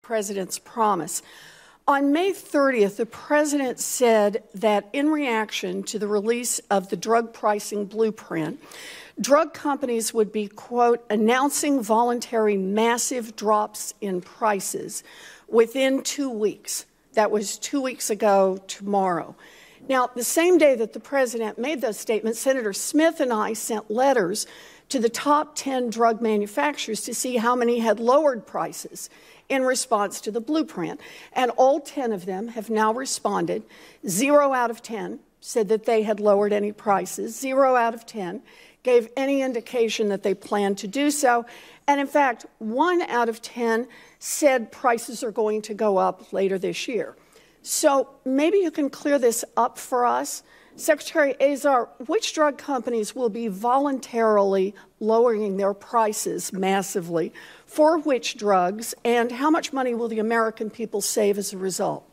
president's promise. On May 30th, the president said that in reaction to the release of the drug pricing blueprint, drug companies would be, quote, announcing voluntary massive drops in prices within 2 weeks. That was 2 weeks ago tomorrow. Now, the same day that the president made those statements, Senator Smith and I sent letters to the top 10 drug manufacturers to see how many had lowered prices in response to the blueprint. And all 10 of them have now responded. 0 out of 10 said that they had lowered any prices. 0 out of 10 gave any indication that they planned to do so. And in fact, 1 out of 10 said prices are going to go up later this year. So maybe you can clear this up for us. Secretary Azar, which drug companies will be voluntarily lowering their prices massively, for which drugs, and how much money will the American people save as a result?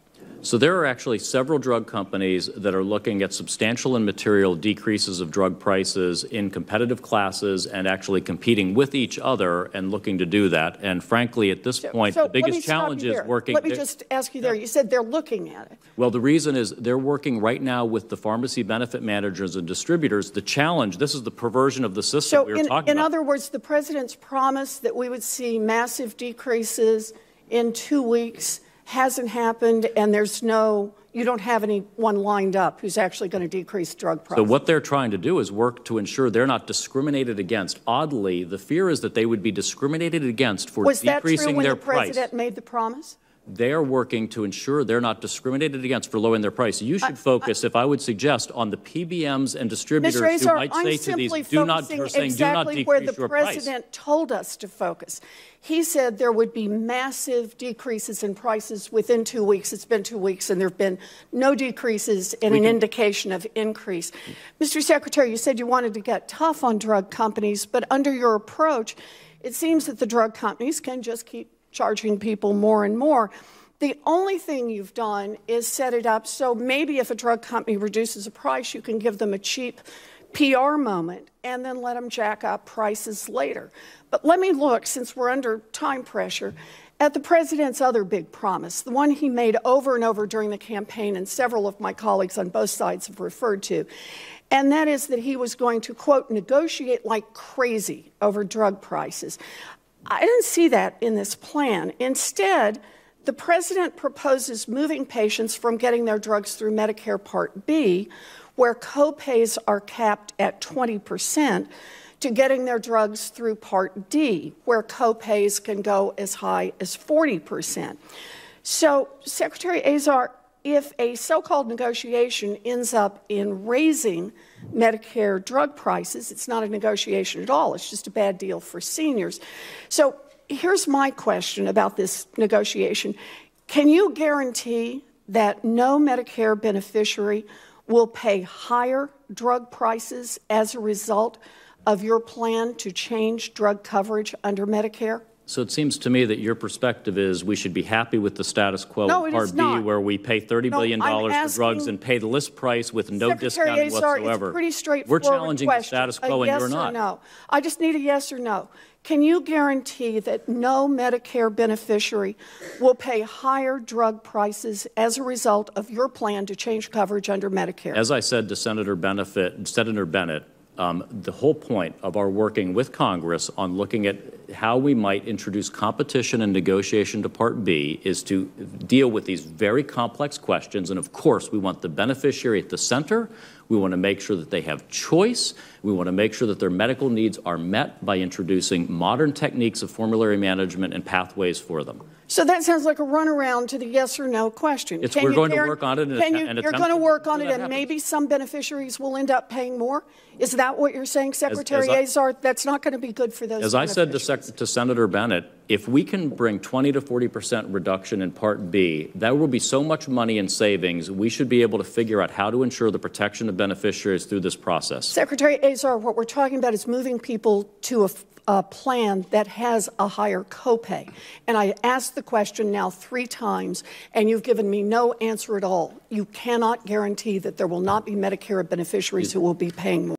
So there are actually several drug companies that are looking at substantial and material decreases of drug prices in competitive classes and actually competing with each other and looking to do that. And frankly, at this point, the biggest challenge is working. Let me just ask you there. You said they're looking at it. Well, the reason is they're working right now with the pharmacy benefit managers and distributors. The challenge, this is the perversion of the system we were talking about. In other words, the president's promise that we would see massive decreases in 2 weeks hasn't happened, and you don't have anyone lined up who's actually going to decrease drug prices. So what they're trying to do is work to ensure they're not discriminated against. Oddly, the fear is that they would be discriminated against for decreasing their price. Was that true when the president made the promise? They're working to ensure they're not discriminated against for lowering their price. You should focus, if I would suggest, on the PBMs and distributors who might say to these, do not decrease your price. Exactly where the president told us to focus. He said there would be massive decreases in prices within 2 weeks. It's been 2 weeks, and there have been no decreases and an indication of increase. Mr. Secretary, you said you wanted to get tough on drug companies, but under your approach, it seems that the drug companies can just keep charging people more and more. The only thing you've done is set it up so maybe if a drug company reduces a price, you can give them a cheap PR moment and then let them jack up prices later. But let me look, since we're under time pressure, at the president's other big promise, the one he made over and over during the campaign and several of my colleagues on both sides have referred to, and that is that he was going to, quote, negotiate like crazy over drug prices. I didn't see that in this plan. Instead, the president proposes moving patients from getting their drugs through Medicare Part B, where copays are capped at 20%, to getting their drugs through Part D, where copays can go as high as 40%. So, Secretary Azar, if a so-called negotiation ends up in raising Medicare drug prices, it's not a negotiation at all. It's just a bad deal for seniors. So here's my question about this negotiation. Can you guarantee that no Medicare beneficiary will pay higher drug prices as a result of your plan to change drug coverage under Medicare? So it seems to me that your perspective is we should be happy with the status quo in Part B, where we pay $30 billion for drugs and pay the list price with no discounting whatsoever. It's pretty straightforward. We're challenging the status quo, and you're not. Yes or no? I just need a yes or no. Can you guarantee that no Medicare beneficiary will pay higher drug prices as a result of your plan to change coverage under Medicare? As I said to Senator Bennett, the whole point of our working with Congress on looking at how we might introduce competition and negotiation to Part B is to deal with these very complex questions. And of course, we want the beneficiary at the center. We want to make sure that they have choice. We want to make sure that their medical needs are met by introducing modern techniques of formulary management and pathways for them. So that sounds like a runaround to the yes or no question. We're going to work on it. You're going to work on it, and maybe some beneficiaries will end up paying more? Is that what you're saying, Secretary Azar? That's not going to be good for those beneficiaries. As I said to Senator Bennett, if we can bring 20 to 40% reduction in Part B, that will be so much money in savings, we should be able to figure out how to ensure the protection of beneficiaries through this process. Secretary Azar, what we're talking about is moving people to a plan that has a higher copay. And I asked the question now 3 times, and you've given me no answer at all. You cannot guarantee that there will not be Medicare beneficiaries who will be paying more.